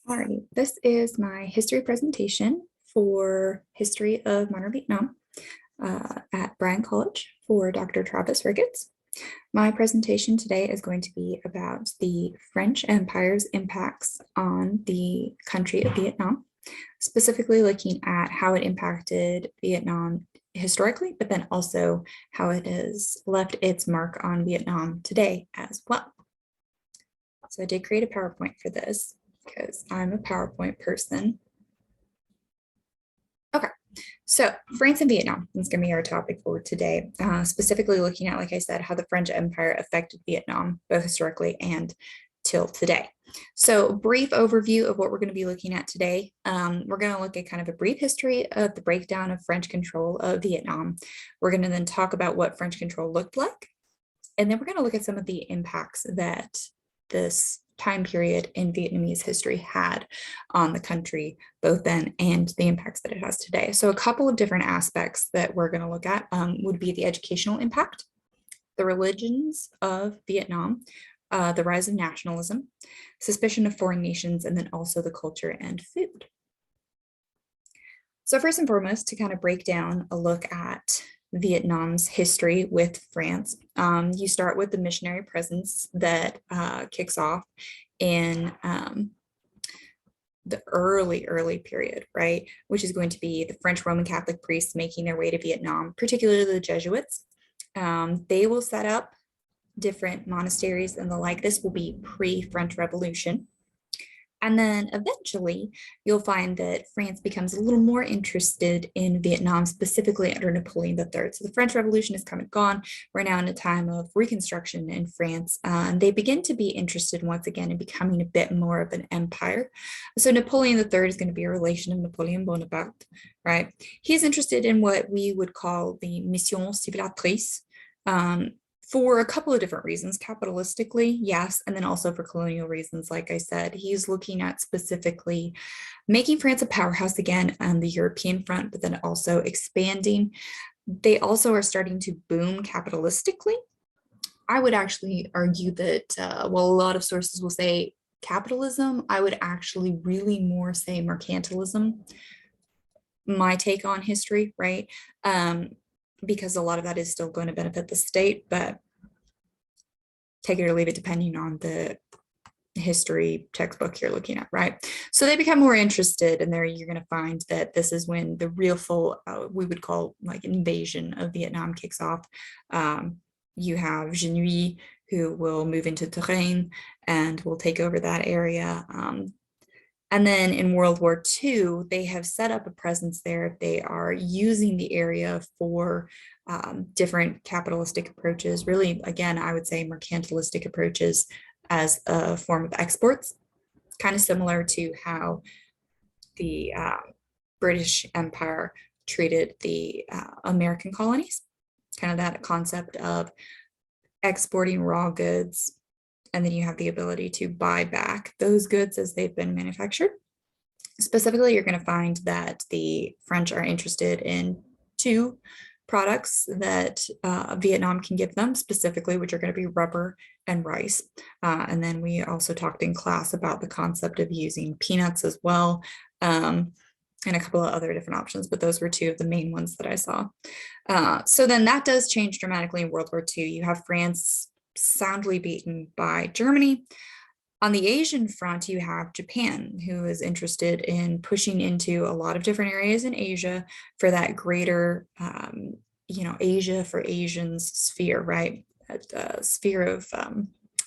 Alrighty, this is my history presentation for History of Modern Vietnam at Bryan College for Dr. Travis Ricketts. My presentation today is going to be about the French Empire's impacts on the country of Vietnam, specifically looking at how it impacted Vietnam historically, but then also how it has left its mark on Vietnam today as well. So I did create a PowerPoint for this because I'm a PowerPoint person. Okay, so France and Vietnam is going to be our topic for today, specifically looking at, like I said, how the French Empire affected Vietnam, both historically and till today. So brief overview of what we're going to be looking at today. We're going to look at kind of a brief history of the breakdown of French control of Vietnam. We're going to then talk about what French control looked like. And then we're going to look at some of the impacts that this time period in Vietnamese history had on the country, both then and the impacts that it has today. So a couple of different aspects that we're going to look at would be the educational impact, the religions of Vietnam, the rise of nationalism, suspicion of foreign nations, and then also the culture and food. So first and foremost, to kind of break down a look at Vietnam's history with France, you start with the missionary presence that kicks off in the early period, right? Which is going to be the French Roman Catholic priests making their way to Vietnam, particularly the Jesuits. They will set up different monasteries and the like. This will be pre-French Revolution. And then eventually you'll find that France becomes a little more interested in Vietnam, specifically under Napoleon III. So the French Revolution is come and gone. We're now in a time of reconstruction in France. And they begin to be interested once again in becoming a bit more of an empire. So Napoleon III is going to be a relation of Napoleon Bonaparte, right? He's interested in what we would call the mission civilisatrice, for a couple of different reasons. Capitalistically, yes, and then also for colonial reasons. Like I said, he's looking at specifically making France a powerhouse again on the European front, but then also expanding. They also are starting to boom capitalistically. I would actually argue that, well, a lot of sources will say capitalism. I would actually really more say mercantilism. My take on history, right? Because a lot of that is still going to benefit the state, but take it or leave it depending on the history textbook you're looking at, right? So they become more interested, and there you're going to find that this is when the real full, we would call like invasion of Vietnam kicks off. You have Genui, who will move into Touraine and will take over that area. And then in World War II, they have set up a presence there. They are using the area for different capitalistic approaches. Really, again, I would say mercantilistic approaches as a form of exports, kind of similar to how the British Empire treated the American colonies, kind of that concept of exporting raw goods, and then you have the ability to buy back those goods as they've been manufactured. Specifically, you're going to find that the French are interested in two products that Vietnam can give them specifically, which are going to be rubber and rice. And then we also talked in class about the concept of using peanuts as well, and a couple of other different options, but those were two of the main ones that I saw. So then that does change dramatically in World War II. You have France soundly beaten by Germany. On the Asian front, you have Japan, who is interested in pushing into a lot of different areas in Asia for that greater, Asia for Asians sphere, right? That sphere of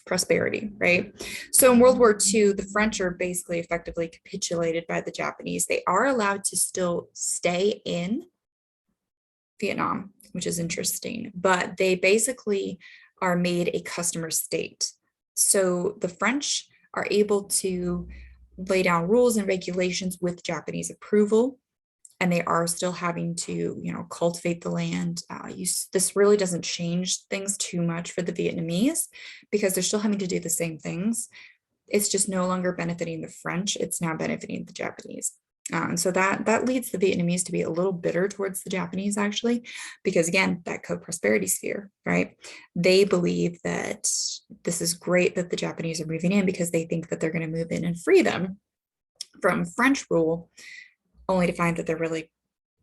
prosperity, right? So in World War II, the French are basically effectively capitulated by the Japanese. They are allowed to still stay in Vietnam, which is interesting, but they basically are made a customer state. So the French are able to lay down rules and regulations with Japanese approval, and they are still having to, cultivate the land. This really doesn't change things too much for the Vietnamese because they're still having to do the same things. It's just no longer benefiting the French. It's now benefiting the Japanese. And so that leads the Vietnamese to be a little bitter towards the Japanese, actually, because again, that co-prosperity sphere, right? They believe that this is great that the Japanese are moving in because they think that they're going to move in and free them. from French rule, only to find that they're really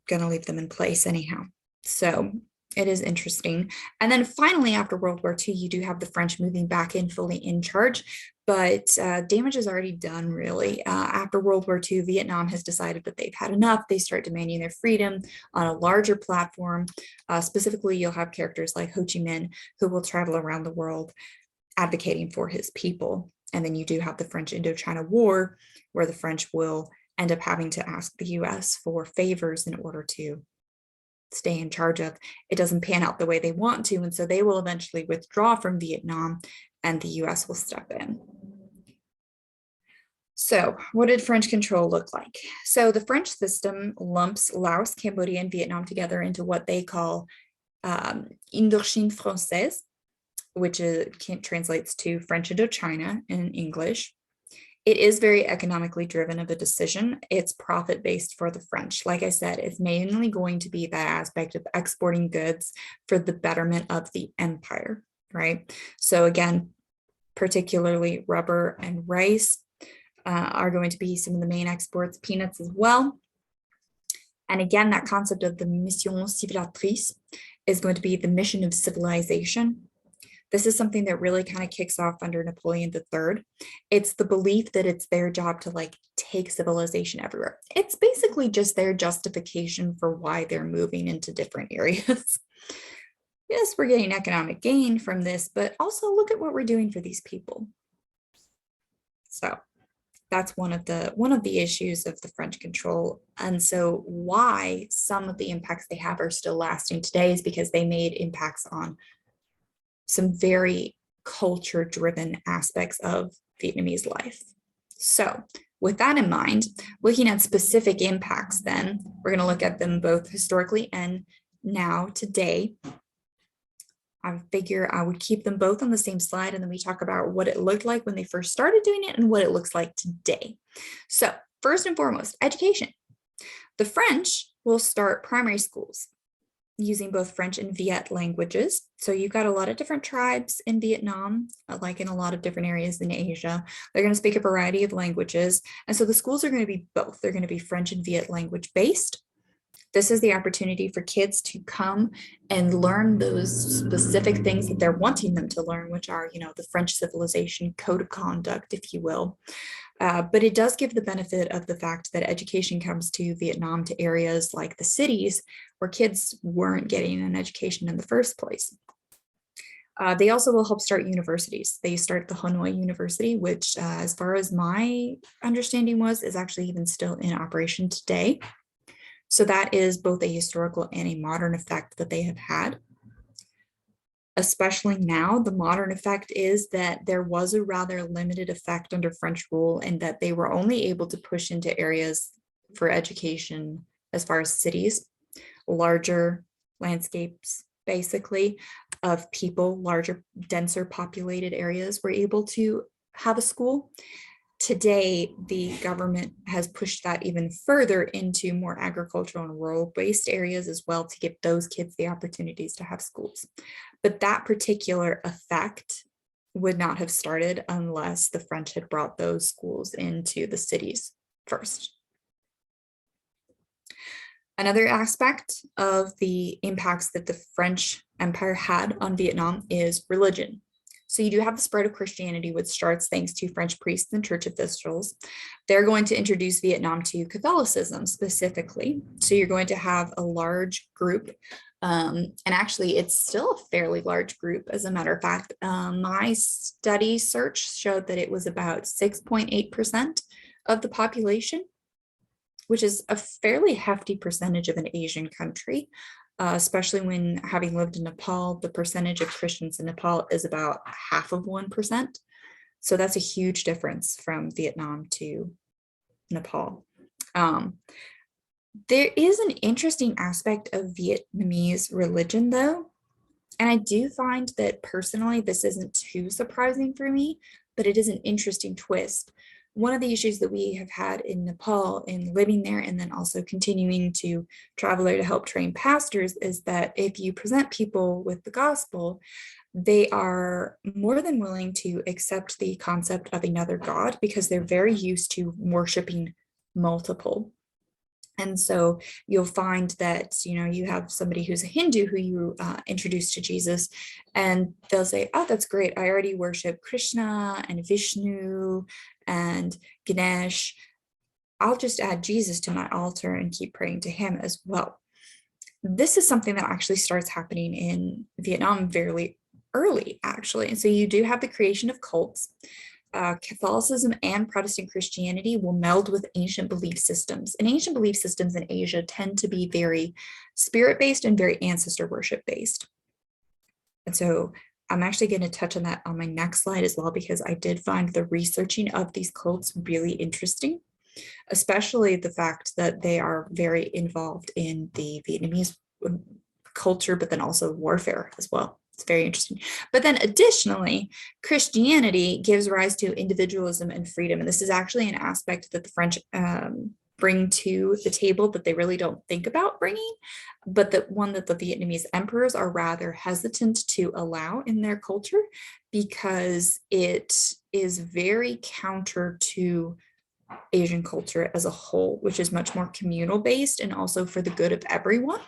going to leave them in place anyhow. So it is interesting. And then finally, after World War II, you do have the French moving back in fully in charge, but damage is already done, really. After World War II, Vietnam has decided that they've had enough. They start demanding their freedom on a larger platform. Specifically, you'll have characters like Ho Chi Minh, who will travel around the world advocating for his people. And then you do have the French Indochina War, where the French will end up having to ask the US for favors in order to stay in charge of. It doesn't pan out the way they want to, and so they will eventually withdraw from Vietnam and the US will step in. So what did French control look like? So the French system lumps Laos, Cambodia, and Vietnam together into what they call Indochine Française, which translates to French Indochina in English. It is very economically driven of a decision. It's profit-based for the French. Like I said, it's mainly going to be that aspect of exporting goods for the betterment of the empire, right? So again, particularly rubber and rice are going to be some of the main exports, peanuts as well. And again, that concept of the mission civilisatrice is going to be the mission of civilization. This is something that really kind of kicks off under Napoleon III. It's the belief that it's their job to like take civilization everywhere. It's basically just their justification for why they're moving into different areas. Yes, we're getting economic gain from this, but also look at what we're doing for these people. So that's one of the issues of the French control. And so why some of the impacts they have are still lasting today is because they made impacts on some very culture-driven aspects of Vietnamese life. So with that in mind, looking at specific impacts then, we're going to look at them both historically and now today. I figure I would keep them both on the same slide, and then we talk about what it looked like when they first started doing it and what it looks like today. So first and foremost, education. The French will start primary schools using both French and Viet languages. So you've got a lot of different tribes in Vietnam, like in a lot of different areas in Asia. They're going to speak a variety of languages. And so the schools are going to be both. They're going to be French and Viet language based. This is the opportunity for kids to come and learn those specific things that they're wanting them to learn, which are, you know, the French civilization code of conduct, if you will. But it does give the benefit of the fact that education comes to Vietnam, to areas like the cities where kids weren't getting an education in the first place. They also will help start universities. They start the Hanoi University, which as far as my understanding is actually even still in operation today. So that is both a historical and a modern effect that they have had. Especially now, the modern effect is that there was a rather limited effect under French rule, and that they were only able to push into areas for education as far as cities, larger landscapes, basically, of people, larger, denser populated areas were able to have a school. Today, the government has pushed that even further into more agricultural and rural-based areas as well to give those kids the opportunities to have schools. But that particular effect would not have started unless the French had brought those schools into the cities first. Another aspect of the impacts that the French Empire had on Vietnam is religion. So you do have the spread of Christianity, which starts thanks to French priests and church officials. They're going to introduce Vietnam to Catholicism specifically. So you're going to have a large group, and actually it's still a fairly large group. As a matter of fact, my study search showed that it was about 6.8% of the population, which is a fairly hefty percentage of an Asian country. Especially when having lived in Nepal, the percentage of Christians in Nepal is about 0.5%. So that's a huge difference from Vietnam to Nepal. There is an interesting aspect of Vietnamese religion though, and I do find that personally this isn't too surprising for me, but it is an interesting twist. one of the issues that we have had in Nepal in living there and then also continuing to travel there to help train pastors is that if you present people with the gospel, they are more than willing to accept the concept of another God because they're very used to worshiping multiple. And so you'll find that, you have somebody who's a Hindu who you introduce to Jesus, and they'll say, oh, that's great. I already worship Krishna and Vishnu and Ganesh. I'll just add Jesus to my altar and keep praying to him as well. This is something that actually starts happening in Vietnam very early, actually. And so you do have the creation of cults. Catholicism and Protestant Christianity will meld with ancient belief systems. And ancient belief systems in Asia tend to be very spirit-based and very ancestor worship-based. And so I'm actually going to touch on that on my next slide as well, because I did find the researching of these cults really interesting, especially the fact that they are very involved in the Vietnamese culture, but then also warfare as well. It's very interesting. But then additionally, Christianity gives rise to individualism and freedom. And this is actually an aspect that the French bring to the table that they really don't think about bringing, but that one that the Vietnamese emperors are rather hesitant to allow in their culture because it is very counter to Asian culture as a whole, which is much more communal based and also for the good of everyone.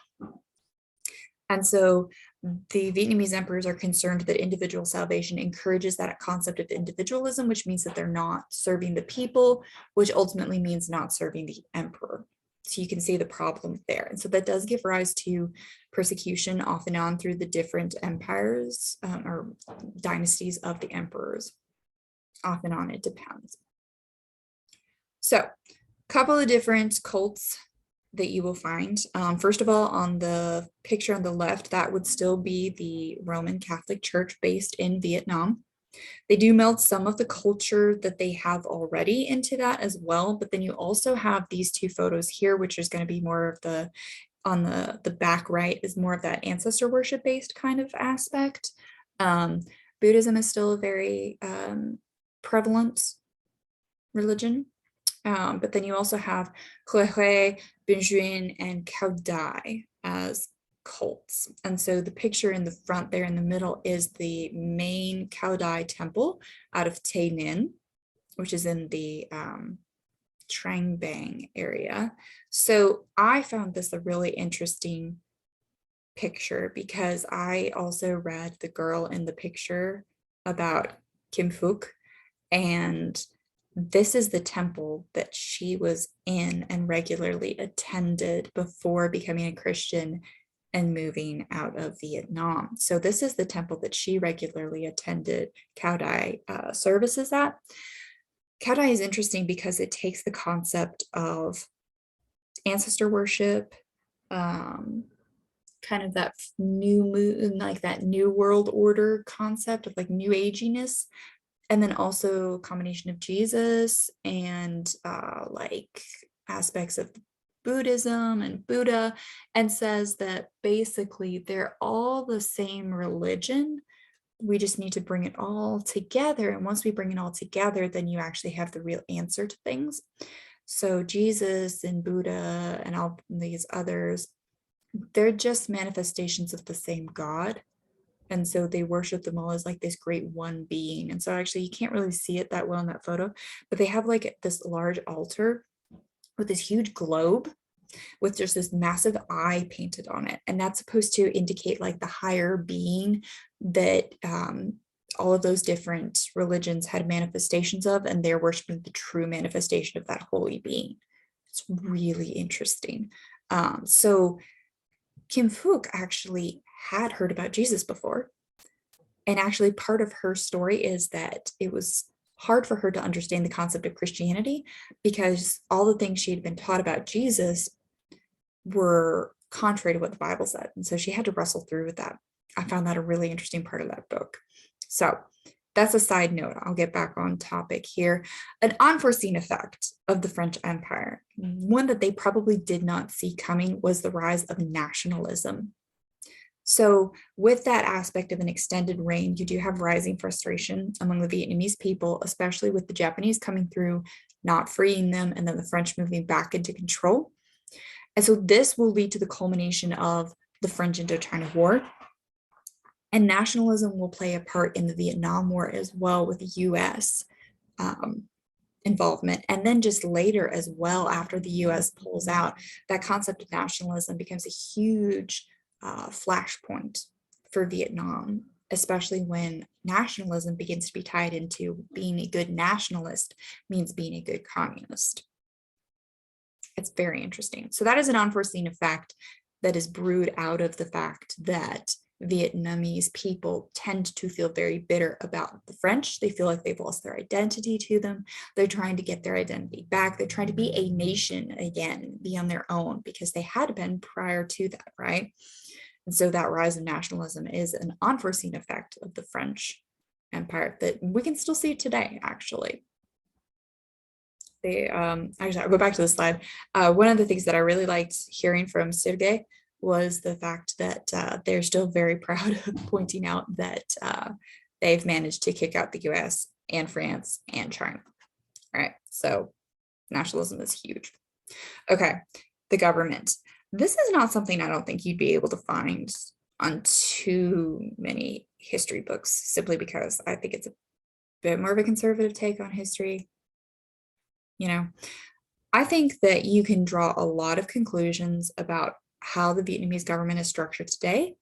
And so the Vietnamese emperors are concerned that individual salvation encourages that concept of individualism, which means that they're not serving the people, which ultimately means not serving the emperor. So you can see the problem there. And so that does give rise to persecution off and on through the different empires or dynasties of the emperors. Off and on, it depends. So a couple of different cults that you will find. First of all, on the picture on the left, that would still be the Roman Catholic Church based in Vietnam. They do meld some of the culture that they have already into that as well, but then you also have these two photos here, which is going to be more of the, on the back right is more of that ancestor worship based kind of aspect. Buddhism is still a very prevalent religion. But then you also have Hue, Benjuin, and Cao Dai as cults. And so the picture in the front there in the middle is the main Cao Dai temple out of Tay Ninh, which is in the Trang Bang area. So I found this a really interesting picture because I also read The Girl in the Picture about Kim Phuc, and this is the temple that she was in and regularly attended before becoming a Christian and moving out of Vietnam. So this is the temple that she regularly attended Cao Dai services at. Cao Dai is interesting because it takes the concept of ancestor worship, kind of that new moon, like that new world order concept of like new aginess, and then also a combination of Jesus and like aspects of Buddhism and Buddha, and says that basically they're all the same religion. We just need to bring it all together. And once we bring it all together, then you actually have the real answer to things. So Jesus and Buddha and all these others, they're just manifestations of the same God. And so they worship them all as like this great one being. And so actually you can't really see it that well in that photo, but they have like this large altar with this huge globe with just this massive eye painted on it. And that's supposed to indicate like the higher being that all of those different religions had manifestations of, and they're worshiping the true manifestation of that holy being. It's really interesting. So Kim Phuc actually had heard about Jesus before. And actually part of her story is that it was hard for her to understand the concept of Christianity because all the things she had been taught about Jesus were contrary to what the Bible said. And so she had to wrestle through with that. I found that a really interesting part of that book. So that's a side note. I'll get back on topic here. An unforeseen effect of the French Empire, one that they probably did not see coming, was the rise of nationalism. So with that aspect of an extended reign, you do have rising frustration among the Vietnamese people, especially with the Japanese coming through, not freeing them, and then the French moving back into control. And so this will lead to the culmination of the French Indochina War. And nationalism will play a part in the Vietnam War as well, with the US involvement. And then just later as well, after the US pulls out, that concept of nationalism becomes a huge flashpoint for Vietnam, especially when nationalism begins to be tied into being a good nationalist means being a good communist. It's very interesting. So that is an unforeseen effect that is brewed out of the fact that Vietnamese people tend to feel very bitter about the French. They feel like they've lost their identity to them. They're trying to get their identity back. They're trying to be a nation again, be on their own, because they had been prior to that, right? And so that rise of nationalism is an unforeseen effect of the French Empire that we can still see today, actually. Actually, I'll go back to the slide. One of the things that I really liked hearing from Sergei was the fact that they're still very proud of pointing out that they've managed to kick out the US and France and China. All right, so nationalism is huge. Okay, the government. This is not something I don't think you'd be able to find on too many history books, simply because I think it's a bit more of a conservative take on history. I think that you can draw a lot of conclusions about how the Vietnamese government is structured today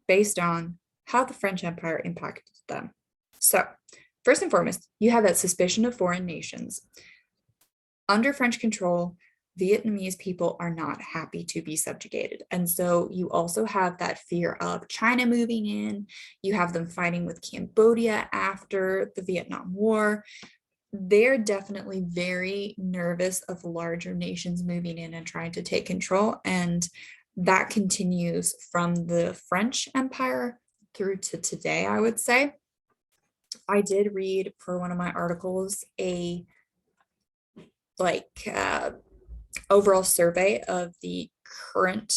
based on how the French Empire impacted them. So, first and foremost, you have that suspicion of foreign nations. Under French control, Vietnamese people are not happy to be subjugated. And so you also have that fear of China moving in. You have them fighting with Cambodia after the Vietnam War. They're definitely very nervous of larger nations moving in and trying to take control. And that continues from the French Empire through to today, I would say. I did read for one of my articles a overall survey of the current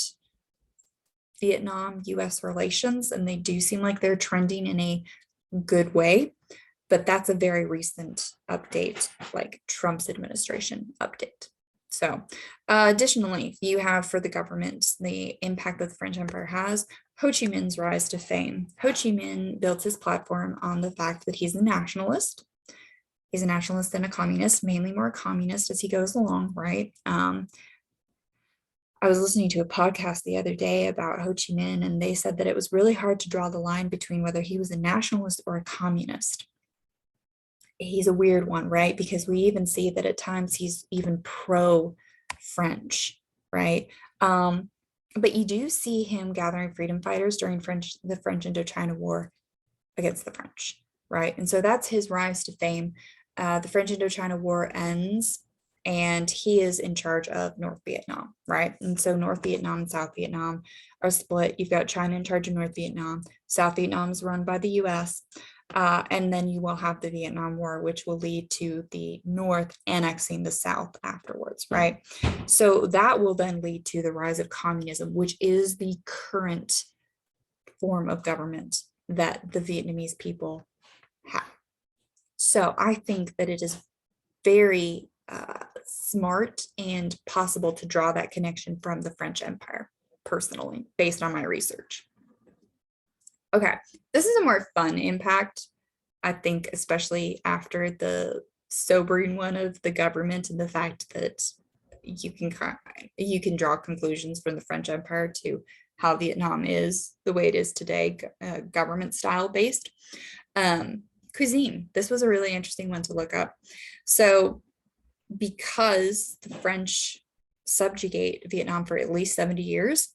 Vietnam-US relations, and they do seem like they're trending in a good way. But that's a very recent update, like Trump's administration update. So additionally, you have for the government, the impact that the French Empire has, Ho Chi Minh's rise to fame. Ho Chi Minh built his platform on the fact that he's a nationalist. He's a nationalist and a communist, mainly more communist as he goes along, right? I was listening to a podcast the other day about Ho Chi Minh, and they said that it was really hard to draw the line between whether he was a nationalist or a communist. He's a weird one, right? Because we even see that at times he's even pro-French, right? But you do see him gathering freedom fighters during the French Indochina War against the French, right? And so that's his rise to fame. The French Indochina War ends, and he is in charge of North Vietnam, right? And so North Vietnam and South Vietnam are split. You've got China in charge of North Vietnam. South Vietnam is run by the US. And then you will have the Vietnam War, which will lead to the North annexing the South afterwards, right? So that will then lead to the rise of communism, which is the current form of government that the Vietnamese people have. So I think that it is very smart and possible to draw that connection from the French Empire, personally, based on my research. Okay, this is a more fun impact, I think, especially after the sobering one of the government and the fact that you can draw conclusions from the French Empire to how Vietnam is the way it is today, government style based. Cuisine. This was a really interesting one to look up. So because the French subjugate Vietnam for at least 70 years,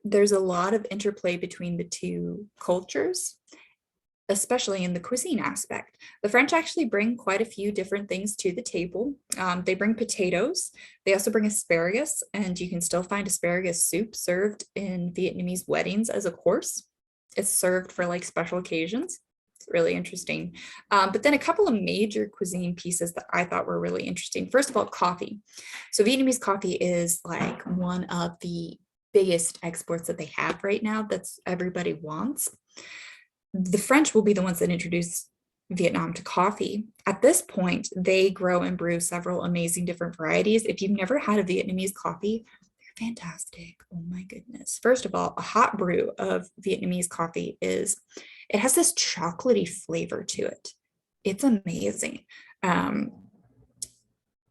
there's a lot of interplay between the two cultures, especially in the cuisine aspect. The French actually bring quite a few different things to the table. They bring potatoes. They also bring asparagus, and you can still find asparagus soup served in Vietnamese weddings as a course. It's served for like special occasions. It's really interesting. But then a couple of major cuisine pieces that I thought were really interesting. First of all, coffee. So Vietnamese coffee is like one of the biggest exports that they have right now that's everybody wants. The French will be the ones that introduce Vietnam to coffee. At this point, they grow and brew several amazing different varieties. If you've never had a Vietnamese coffee, they're fantastic. Oh my goodness. First of all, a hot brew of Vietnamese coffee it has this chocolatey flavor to it. It's amazing. And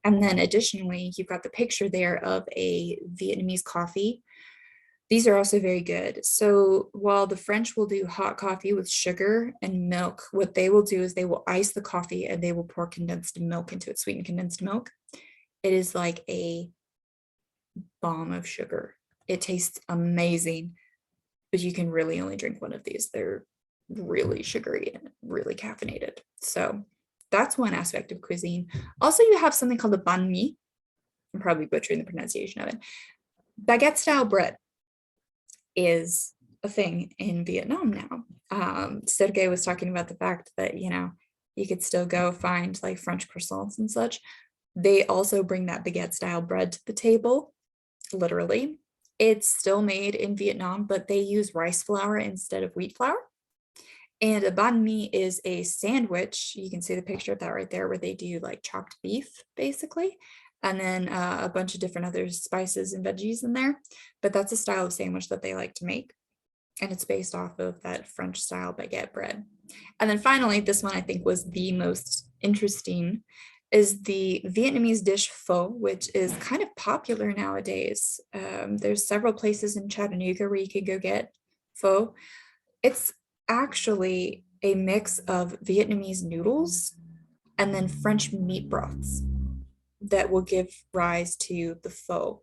then additionally, you've got the picture there of a Vietnamese coffee. These are also very good. So while the French will do hot coffee with sugar and milk, what they will do is they will ice the coffee and they will pour condensed milk into it, sweetened condensed milk. It is like a bomb of sugar. It tastes amazing, but you can really only drink one of these. They're really sugary and really caffeinated. So that's one aspect of cuisine. Also, you have something called the banh mi. I'm probably butchering the pronunciation of it. Baguette style bread is a thing in Vietnam now. Sergey was talking about the fact that, you could still go find like French croissants and such. They also bring that baguette style bread to the table, literally. It's still made in Vietnam, but they use rice flour instead of wheat flour. And a banh mi is a sandwich. You can see the picture of that right there, where they do like chopped beef, basically, and then a bunch of different other spices and veggies in there. But that's a style of sandwich that they like to make. And it's based off of that French style baguette bread. And then finally, this one I think was the most interesting, is the Vietnamese dish pho, which is kind of popular nowadays. There's several places in Chattanooga where you could go get pho. It's actually a mix of Vietnamese noodles and then French meat broths that will give rise to the pho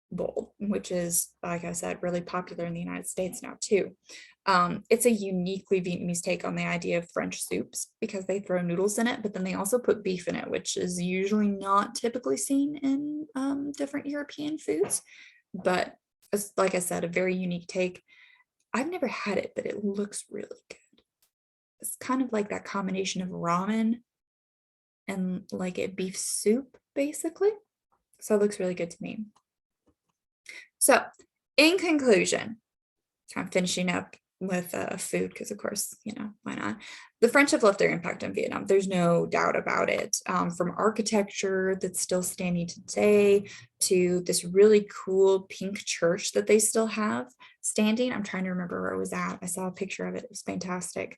bowl, which is, like I said, really popular in the United States now too. It's a uniquely Vietnamese take on the idea of French soups because they throw noodles in it, but then they also put beef in it, which is usually not typically seen in different European foods. But it's, like I said, a very unique take. I've never had it, but it looks really good. It's kind of like that combination of ramen and like a beef soup, basically. So it looks really good to me. So in conclusion, I'm finishing up with food because, of course, why not? The French have left their impact on Vietnam. There's no doubt about it. From architecture that's still standing today to this really cool pink church that they still have standing. I'm trying to remember where it was at. I saw a picture of it. It was fantastic.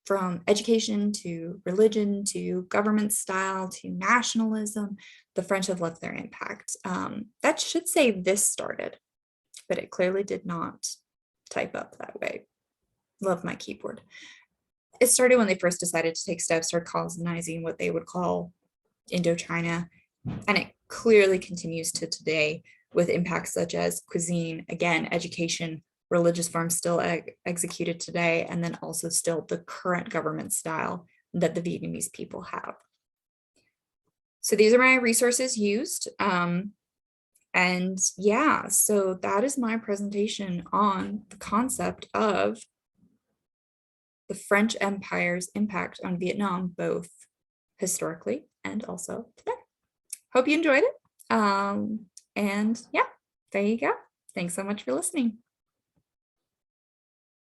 From education to religion to government style to nationalism, the French have left their impact. That should say this started, but it clearly did not type up that way. Love my keyboard. It started when they first decided to take steps toward colonizing what they would call Indochina, and it clearly continues to today with impacts such as cuisine, again, education, religious forms still executed today, and then also still the current government style that the Vietnamese people have. So these are my resources used. And yeah, so that is my presentation on the concept of the French Empire's impact on Vietnam, both historically and also today. Hope you enjoyed it. And yeah, there you go. Thanks so much for listening.